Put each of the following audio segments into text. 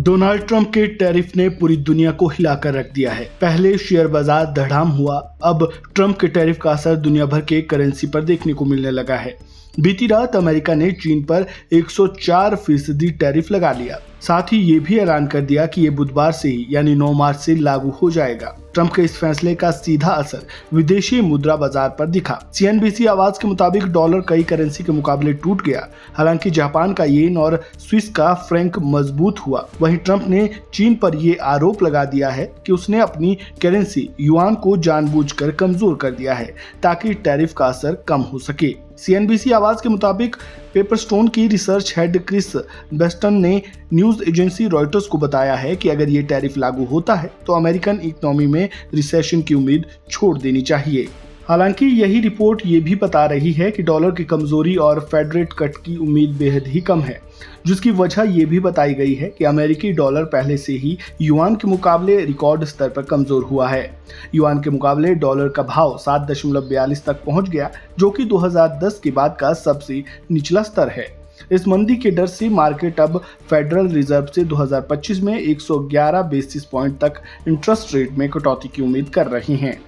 Donald Trump के tariff ने पूरी दुनिया को हिलाकर रख दिया है। पहले शेयर बाजार धड़ाम हुआ, अब ट्रंप के टैरिफ का असर दुनिया भर के करेंसी पर देखने को मिलने लगा है। बीती रात अमेरिका ने चीन पर 104% टैरिफ लगा लिया। साथ ही ये भी ऐलान कर दिया कि ये बुधवार से ही यानी 9 मार्च से लागू हो जाएगा। ट्रंप के इस फैसले का सीधा असर विदेशी मुद्रा बाजार पर दिखा। सीएनबीसी आवाज के मुताबिक डॉलर कई करेंसी के मुकाबले टूट गया। हालांकि जापान का येन और स्विस का फ्रैंक मजबूत हुआ। वहीं ट्रंप ने चीन पर ये आरोप लगा दिया है कि उसने अपनी करेंसी युआन को जानबूझकर कमजोर कर दिया है ताकि टैरिफ का असर कम हो सके। सीएनबीसी आवाज के मुताबिक पेपरस्टोन की रिसर्च हेड क्रिस बेस्टन ने न्यूज एजेंसी रॉयटर्स को बताया है कि अगर ये टैरिफ लागू होता है तो अमेरिकन इकोनॉमी में रिसेशन की उम्मीद छोड़ देनी चाहिए। हालांकि यही रिपोर्ट ये भी बता रही है कि डॉलर की कमजोरी और फेड रेट कट की उम्मीद बेहद ही कम है, जिसकी वजह ये भी बताई गई है कि अमेरिकी डॉलर पहले से ही युआन के मुकाबले रिकॉर्ड स्तर पर कमजोर हुआ है। युआन के मुकाबले डॉलर का भाव 7.42 तक पहुंच गया, जो कि 2010 के बाद का सबसे निचला स्तर है। इस मंदी के डर से मार्केट अब फेडरल रिजर्व से 2025 में 111 बेसिस पॉइंट तक इंटरेस्ट रेट में कटौती की उम्मीद कर रही हैं।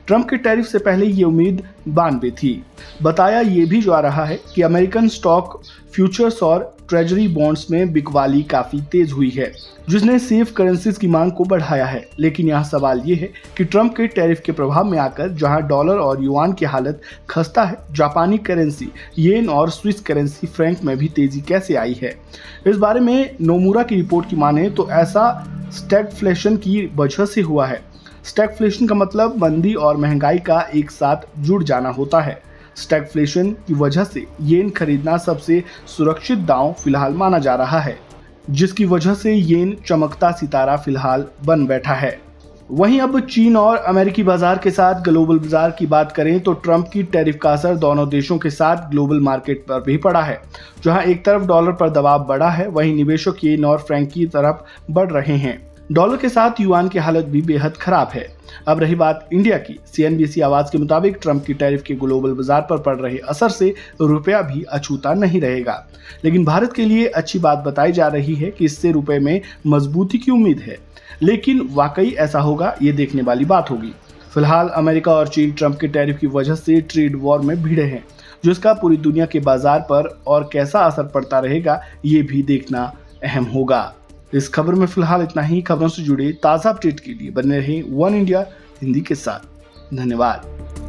ट्रंप के टैरिफ से पहले ये उम्मीद 92 थी। बताया ये भी जा रहा है कि अमेरिकन स्टॉक फ्यूचर्स और ट्रेजरी बॉन्ड्स में बिकवाली काफी तेज हुई है, जिसने सेफ करेंसीज की मांग को बढ़ाया है। लेकिन यहाँ सवाल ये है कि ट्रंप के टैरिफ के प्रभाव में आकर जहां डॉलर और युआन की हालत खस्ता है, जापानी करेंसी येन और स्विस करेंसी फ्रैंक में भी तेजी कैसे आई है। इस बारे में नोमुरा की रिपोर्ट की माने तो ऐसा स्टैगफ्लेशन की वजह से हुआ है। स्टैगफ्लेशन का मतलब मंदी और महंगाई का एक साथ जुड़ जाना होता है। स्टैगफ्लेशन की वजह से येन खरीदना सबसे सुरक्षित दांव फिलहाल माना जा रहा है, जिसकी वजह से येन चमकता सितारा फिलहाल बन बैठा है। वहीं अब चीन और अमेरिकी बाजार के साथ ग्लोबल बाजार की बात करें तो ट्रंप की टैरिफ का असर दोनों देशों के साथ ग्लोबल मार्केट पर भी पड़ा है। जहां एक तरफ डॉलर पर दबाव बढ़ा है, वहीं निवेशक येन और फ्रैंक की तरफ बढ़ रहे हैं। डॉलर के साथ युआन की हालत भी बेहद खराब है। अब रही बात इंडिया की, सीएनबीसी आवाज के मुताबिक ट्रंप की टैरिफ के ग्लोबल बाजार पर पड़ रहे असर से रुपया भी अछूता नहीं रहेगा। लेकिन भारत के लिए अच्छी बात बताई जा रही है कि इससे रुपए में मजबूती की उम्मीद है। लेकिन वाकई ऐसा होगा, ये देखने वाली बात होगी। फिलहाल अमेरिका और चीन ट्रंप के टैरिफ की वजह से ट्रेड वॉर में भिड़े हैं, जिसका पूरी दुनिया के बाजार पर और कैसा असर पड़ता रहेगा, ये भी देखना अहम होगा। इस खबर में फिलहाल इतना ही। खबरों से जुड़े ताज़ा अपडेट के लिए बने रहें वन इंडिया हिंदी के साथ। धन्यवाद।